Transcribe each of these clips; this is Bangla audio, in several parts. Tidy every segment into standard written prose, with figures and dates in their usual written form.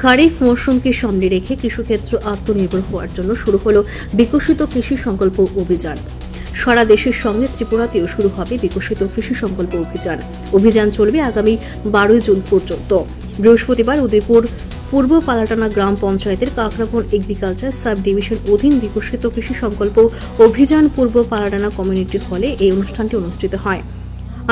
খারিফ মৌসুমকে সামনে রেখে কৃষিক্ষেত্র আত্মনির্ভর হওয়ার জন্য শুরু হলো বিকশিত কৃষি সংকল্প অভিযান। সারা দেশের সঙ্গে ত্রিপুরাতেও শুরু হবে বিকশিত কৃষি সংকল্প অভিযান। অভিযান চলবে আগামী 12 জুন পর্যন্ত। বৃহস্পতিবার উদয়পুর পূর্ব পালাটানা গ্রাম পঞ্চায়েতের কাকরাবন এগ্রিকালচার সাব ডিভিশন অধীন বিকশিত কৃষি সংকল্প অভিযান পূর্ব পালাটানা কমিউনিটি হলে এই অনুষ্ঠানটি অনুষ্ঠিত হয়।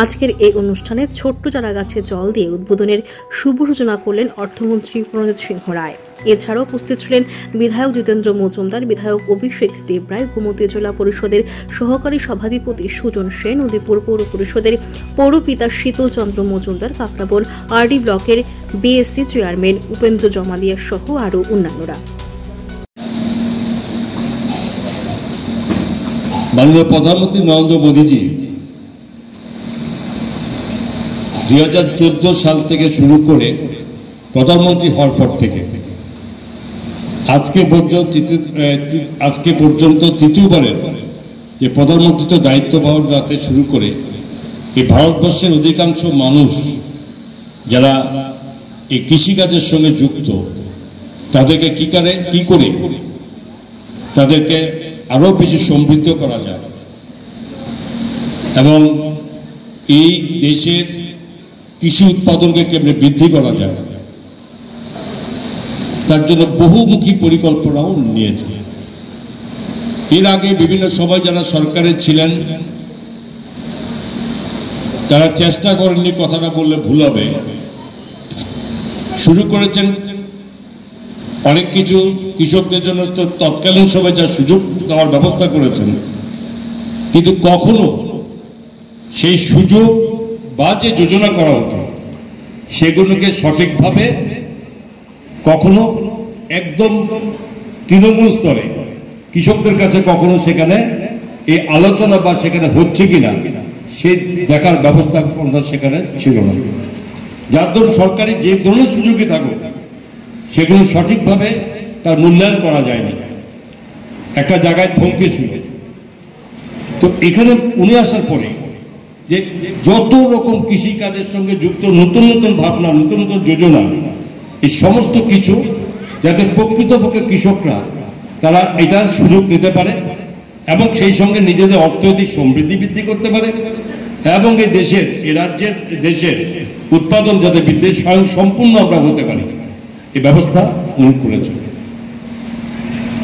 আজকের এই অনুষ্ঠানে ছোট্ট চারা গাছে জল দিয়ে উদ্বোধনের শুভ সূচনা করলেন অর্থমন্ত্রী প্রণজিৎ সিংহ রায়। এছাড়াও উপস্থিত ছিলেন বিধায়ক জিতেন্দ্র মজুমদার, বিধায়ক অভিষেক দেবরায়, গোমতী জেলা পরিষদের সহকারী সভাধিপতি সুজন সেন, উদয়পুর পৌর পরিষদের পৌরপিতা শীতল চন্দ্র মজুমদার, কাকরাবন আরডি ব্লকের বিএসসি চেয়ারম্যান উপেন্দ্র জমালিয়া সহ আরও অন্যান্যরা। মাননীয় প্রধানমন্ত্রী নরেন্দ্র মোদীজি 2014 সাল থেকে শুরু করে প্রধানমন্ত্রী হওয়ার পর থেকে আজকে পর্যন্ত তৃতীয়বারের যে প্রধানমন্ত্রী দায়িত্ব পালন করতে শুরু করে এই ভারতবর্ষের অধিকাংশ মানুষ যারা এই কৃষিকাজের সঙ্গে যুক্ত তাদেরকে কি করে তাদেরকে আরো বেশি সমৃদ্ধ করা যায় এবং এই দেশের কৃষি উৎপাদনকে কেমনে বৃদ্ধি করা যায় তার জন্য বহুমুখী পরিকল্পনাও নিয়েছে। এর আগে বিভিন্ন সময় যারা সরকারে ছিলেন তারা চেষ্টা করেননি, কথাটা বললে ভুল হবে, শুরু করেছেন অনেক কিছু কৃষকদের জন্য তো তৎকালীন সময় যা সুযোগ দেওয়ার ব্যবস্থা করেছেন, কিন্তু কখনো সেই সুযোগ বা যে যোজনা করা হতো সেগুলোকে সঠিকভাবে কখনো একদম তৃণমূল স্তরে কৃষকদের কাছে কখনো সেখানে এই আলোচনা বা সেখানে হচ্ছে কিনা সে দেখার ব্যবস্থা সেখানে ছিল না। যার ধরুন সরকারি যে ধরনের সুযোগই থাকুক সেগুলো সঠিকভাবে তার মূল্যায়ন করা যায়নি, একটা জায়গায় থমকে ছিল। তো এখানে উনি আসার পরে যে যত রকম কৃষিকাজের সঙ্গে যুক্ত নতুন নতুন ভাবনা, নতুন নতুন যোজনা, এই সমস্ত কিছু যাতে প্রকৃতপক্ষে কৃষকরা তারা এটার সুযোগ নিতে পারে এবং সেই সঙ্গে নিজেদের অর্থনৈতিক সমৃদ্ধি বৃদ্ধি করতে পারে এবং এই দেশের এই রাজ্যের দেশের উৎপাদন যাতে বৃদ্ধি স্বয়ং সম্পূর্ণ আমরা হতে পারি এই ব্যবস্থা উনি করেছেন।